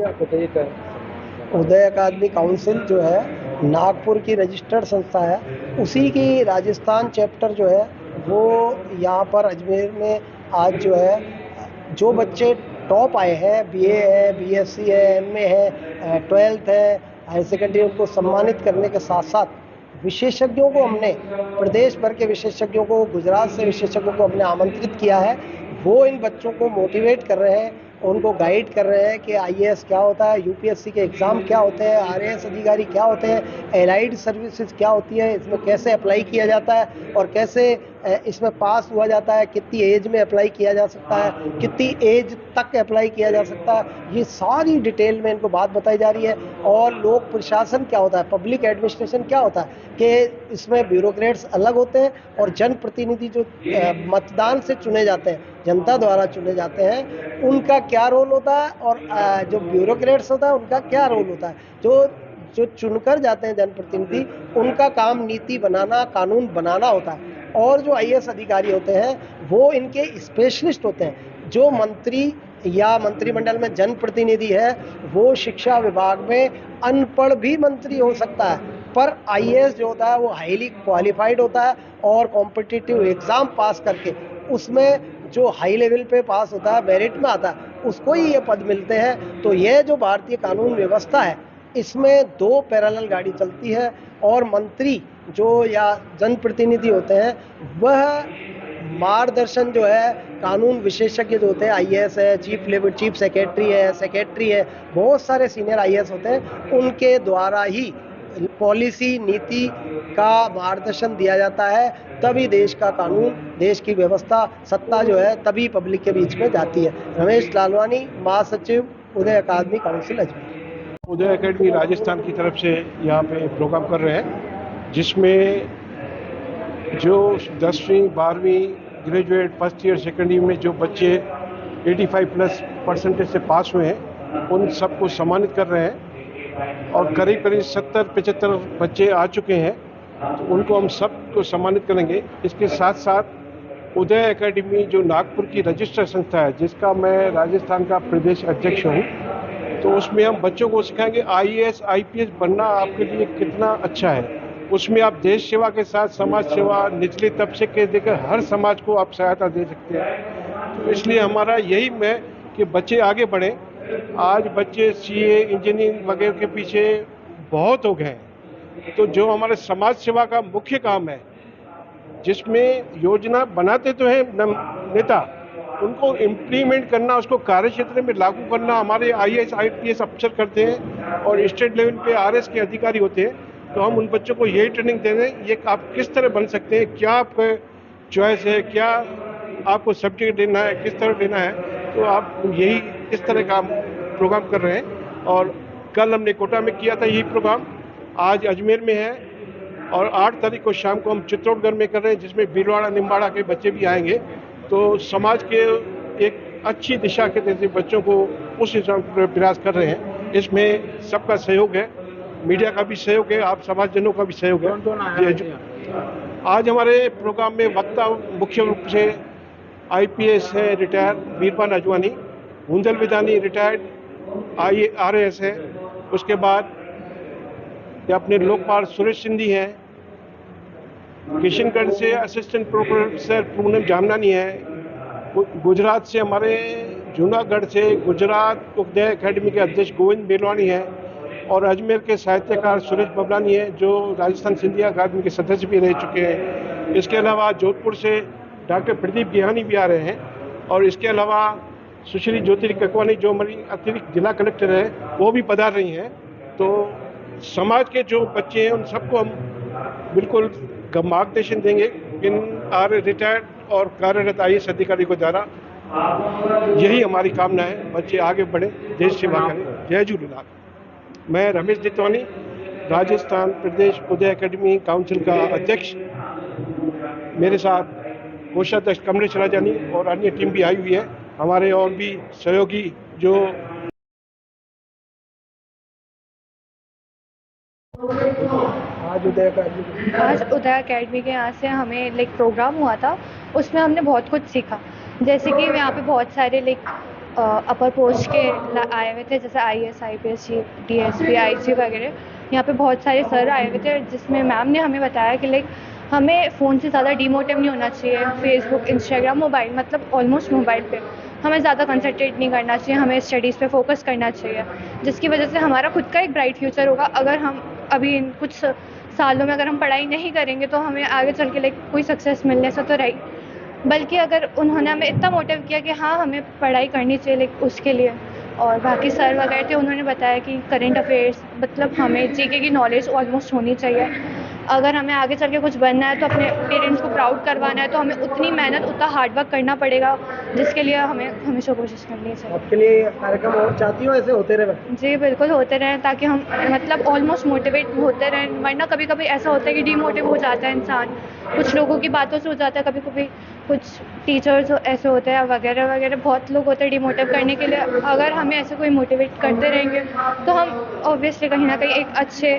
आप बताइए क्या। उदय अकादमी काउंसिल जो है नागपुर की रजिस्टर्ड संस्था है, उसी की राजस्थान चैप्टर जो है वो यहाँ पर अजमेर में आज जो है जो बच्चे टॉप आए हैं, बीए है, बीएससी है, एमए है, 12th है, हायर सेकेंडरी, उनको सम्मानित करने के साथ साथ विशेषज्ञों को हमने प्रदेश भर के विशेषज्ञों को, गुजरात से विशेषज्ञों को हमने आमंत्रित किया है। वो इन बच्चों को मोटिवेट कर रहे हैं, उनको गाइड कर रहे हैं कि आईएएस क्या होता है, यूपीएससी के एग्ज़ाम क्या होते हैं, आरएएस अधिकारी क्या होते हैं, एलाइड सर्विसेज क्या होती है, इसमें कैसे अप्लाई किया जाता है और कैसे इसमें पास हुआ जाता है, कितनी एज में अप्लाई किया जा सकता है, कितनी एज तक अप्लाई किया जा सकता है, ये सारी डिटेल में इनको बात बताई जा रही है। और लोक प्रशासन क्या होता है, पब्लिक एडमिनिस्ट्रेशन क्या होता है, कि इसमें ब्यूरोक्रेट्स अलग होते हैं और जनप्रतिनिधि जो मतदान से चुने जाते हैं, जनता द्वारा चुने जाते हैं, उनका क्या रोल होता है और जो ब्यूरोक्रेट्स होता है उनका क्या रोल होता है। जो जो चुनकर जाते हैं जनप्रतिनिधि, उनका काम नीति बनाना, कानून बनाना होता है। और जो आईएएस अधिकारी होते हैं वो इनके स्पेशलिस्ट होते हैं। जो मंत्री या मंत्रिमंडल में जनप्रतिनिधि है वो शिक्षा विभाग में अनपढ़ भी मंत्री हो सकता है, पर आईएएस जो होता है वो हाईली क्वालिफाइड होता है और कॉम्पिटिटिव एग्ज़ाम पास करके उसमें जो हाई लेवल पे पास होता है, मेरिट में आता है, उसको ही ये पद मिलते हैं। तो ये जो भारतीय कानून व्यवस्था है, इसमें दो पैरेलल गाड़ी चलती है और मंत्री जो या जनप्रतिनिधि होते हैं वह मार्गदर्शन जो है, कानून विशेषज्ञ जो होते हैं, आईएएस है, चीफ सेक्रेटरी है, बहुत सारे सीनियर आईएएस होते हैं, उनके द्वारा ही पॉलिसी नीति का मार्गदर्शन दिया जाता है। तभी देश का कानून, देश की व्यवस्था, सत्ता जो है तभी पब्लिक के बीच में जाती है। रमेश लालवानी, महासचिव, उदय अकादमी काउंसिल अजमेर। उदय एकेडमी राजस्थान की तरफ से यहाँ पे प्रोग्राम कर रहे हैं, जिसमें जो 10वीं 12वीं graduate first year second year में जो बच्चे 85+ % से पास हुए हैं उन सबको सम्मानित कर रहे हैं। और करीब करीब 70-75 बच्चे आ चुके हैं, तो उनको हम सबको सम्मानित करेंगे। इसके साथ साथ उदय एकेडमी जो नागपुर की रजिस्टर्ड संस्था है, जिसका मैं राजस्थान का प्रदेश अध्यक्ष हूँ, तो उसमें हम बच्चों को सिखाएंगे आईएएस आईपीएस बनना आपके लिए कितना अच्छा है। उसमें आप देश सेवा के साथ समाज सेवा, निचले तबके के देकर हर समाज को आप सहायता दे सकते हैं। तो इसलिए हमारा यही है कि बच्चे आगे बढ़ें। आज बच्चे सीए, इंजीनियरिंग वगैरह के पीछे बहुत हो गए हैं। तो जो हमारे समाज सेवा का मुख्य काम है, जिसमें योजना बनाते तो हैं नेता, उनको इम्प्लीमेंट करना, उसको कार्य क्षेत्र में लागू करना हमारे आईएएस आईपीएस अफसर करते हैं और स्टेट लेवल पे आरएस के अधिकारी होते हैं। तो हम उन बच्चों को यही ट्रेनिंग दे रहे हैं, ये आप किस तरह बन सकते हैं, क्या आपका चॉइस है, क्या आपको सब्जेक्ट लेना है, किस तरह लेना है। तो आप यही इस तरह का प्रोग्राम कर रहे हैं। और कल हमने कोटा में किया था यही प्रोग्राम, आज अजमेर में है और 8 तारीख को शाम को हम चित्तौड़गढ़ में कर रहे हैं, जिसमें भीलवाड़ा निम्बाड़ा के बच्चे भी आएंगे। तो समाज के एक अच्छी दिशा के जैसे बच्चों को उस हिसाब से प्रयास कर रहे हैं। इसमें सबका सहयोग है, मीडिया का भी सहयोग है, आप समाजजनों का भी सहयोग है। आज हमारे प्रोग्राम में वक्ता मुख्य रूप से आईपीएस है retired Birbal Ajwani, Hundal Vidhani retired RAS है। उसके बाद अपने लोकपाल सुरेश सिंधी हैं, किशनगढ़ से असिस्टेंट प्रोफेसर पूनम जामनानी है, गुजरात से हमारे जूनागढ़ से गुजरात उदय एकेडमी के अध्यक्ष गोविंद बेलवानी है, और अजमेर के साहित्यकार सुरेश बबलानी है जो राजस्थान सिंधिया अकादमी के सदस्य भी रह चुके हैं। इसके अलावा जोधपुर से डॉक्टर प्रदीप गिहानी भी आ रहे हैं, और इसके अलावा सुश्री ज्योति ककवानी जो हमारी अतिरिक्त जिला कलेक्टर है वो भी पधार रही हैं। तो समाज के जो बच्चे हैं उन सबको हम बिल्कुल मार्गदर्शन देंगे इन रिटायर्ड और कार्यरत आईएएस अधिकारी को द्वारा। यही हमारी कामना है, बच्चे आगे बढ़े, देश सेवा करें। जय झूलेलाल। मैं रमेश जितवानी, राजस्थान प्रदेश उदय एकेडमी काउंसिल का अध्यक्ष, मेरे साथ कोषाध्यक्ष कमलेश राजानी और अन्य टीम भी आई हुई है, हमारे और भी सहयोगी जो आज उदय अकेडमी के यहाँ से हमें प्रोग्राम हुआ था, उसमें हमने बहुत कुछ सीखा। जैसे कि यहाँ पे बहुत सारे अपर पोस्ट के आए हुए थे, जैसे IAS IPS DSP IG वगैरह। यहाँ पे बहुत सारे सर आए हुए थे, जिसमें मैम ने हमें बताया कि लाइक हमें फ़ोन से ज़्यादा डिमोटिव नहीं होना चाहिए। फेसबुक, इंस्टाग्राम, मोबाइल, मतलब ऑलमोस्ट मोबाइल पे हमें ज़्यादा कंसंट्रेट नहीं करना चाहिए, हमें स्टडीज़ पे फोकस करना चाहिए, जिसकी वजह से हमारा खुद का एक ब्राइट फ्यूचर होगा। अगर हम अभी इन कुछ सालों में अगर हम पढ़ाई नहीं करेंगे तो हमें आगे चल के लाइक कोई सक्सेस मिलने से तो रही, बल्कि अगर उन्होंने हमें इतना मोटिव किया कि हाँ, हमें पढ़ाई करनी चाहिए लाइक उसके लिए। और बाकी सर वगैरह थे, उन्होंने बताया कि करंट अफेयर्स, मतलब हमें जीके की नॉलेज ऑलमोस्ट होनी चाहिए। अगर हमें आगे चल के कुछ बनना है, तो अपने पेरेंट्स को प्राउड करवाना है, तो हमें उतनी मेहनत, उतना हार्ड वर्क करना पड़ेगा, जिसके लिए हमें हमेशा कोशिश करनी चाहिए। आपके लिए कार्यक्रम और चाहती हो ऐसे होते रहे? जी, बिल्कुल होते रहें, ताकि हम मतलब ऑलमोस्ट मोटिवेट होते रहें, वरना कभी-कभी ऐसा होता है कि डीमोटिव हो जाता है इंसान, कुछ लोगों की बातों से हो जाता है, कभी-कभी कुछ टीचर्स ऐसे होते हैं वगैरह वगैरह, बहुत लोग होते हैं डिमोटिव करने के लिए। अगर हमें ऐसे कोई मोटिवेट करते रहेंगे तो हम ऑब्वियसली कहीं न कहीं एक अच्छे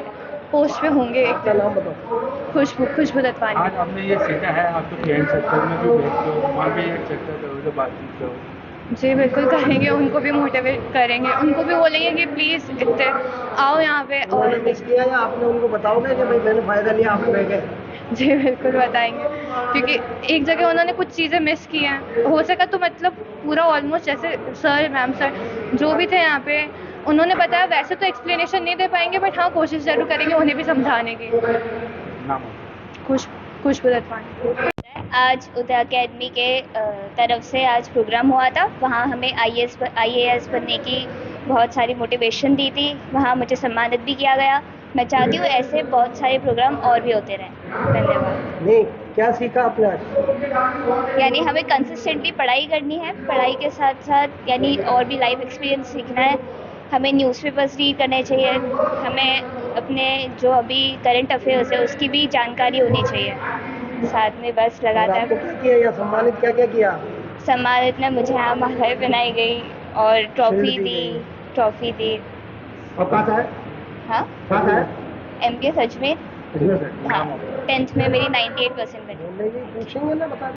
पोस्ट पे होंगे एक आपका दिन। नाम बताओ। खुशबू दत्तवानी। आज आपने ये सीखा है, आपके फ्रेंड सर्कल में भी भेजते हो, वहाँ भी एक चर्चा करोगे, बातचीत करो। जी, बिल्कुल करेंगे, उनको भी मोटिवेट करेंगे, उनको भी बोलेंगे कि प्लीज़ इतने आओ यहाँ पे। उन्होंने और मिस किया या आपने उनको बताओगे कि भाई मैंने फ़ायदा लिया, आप रह गए? जी, बिल्कुल बताएँगे, क्योंकि एक जगह उन्होंने कुछ चीज़ें मिस की हैं। हो सका तो मतलब पूरा ऑलमोस्ट, जैसे सर, मैम सर जो भी थे यहाँ पे, उन्होंने बताया, वैसे तो एक्सप्लेनेशन नहीं दे पाएँगे, बट हाँ, कोशिश ज़रूर करेंगे उन्हें भी समझाने की। नाम खुशबू दत्तवानी। आज उदय अकेडमी के तरफ से आज प्रोग्राम हुआ था। वहाँ हमें IAS बनने की बहुत सारी मोटिवेशन दी थी। वहाँ मुझे सम्मानित भी किया गया। मैं चाहती हूँ ऐसे बहुत सारे प्रोग्राम और भी होते रहें। धन्यवाद। नहीं, क्या सीखा आपने आज? यानी हमें कंसिस्टेंटली पढ़ाई करनी है, पढ़ाई के साथ साथ यानी और भी लाइफ एक्सपीरियंस सीखना है। हमें न्यूज़पेपर्स रीड करने चाहिए, हमें अपने जो अभी करंट अफेयर्स है उसकी भी जानकारी होनी चाहिए। साथ में बस और आपको लगातार क्या किया या सम्मानित क्या-क्या किया? सम्मानित में मुझे यहाँ मालाएँ पहनाई गई और ट्रॉफी शील्ड दी दी। गई। ट्रॉफी दी। और कहाँ था? हाँ, कहाँ था? MPS अजमेर। इसमें से? हाँ, 10th में मेरी 98% बनी। नहीं, पूछेंगे ना, बता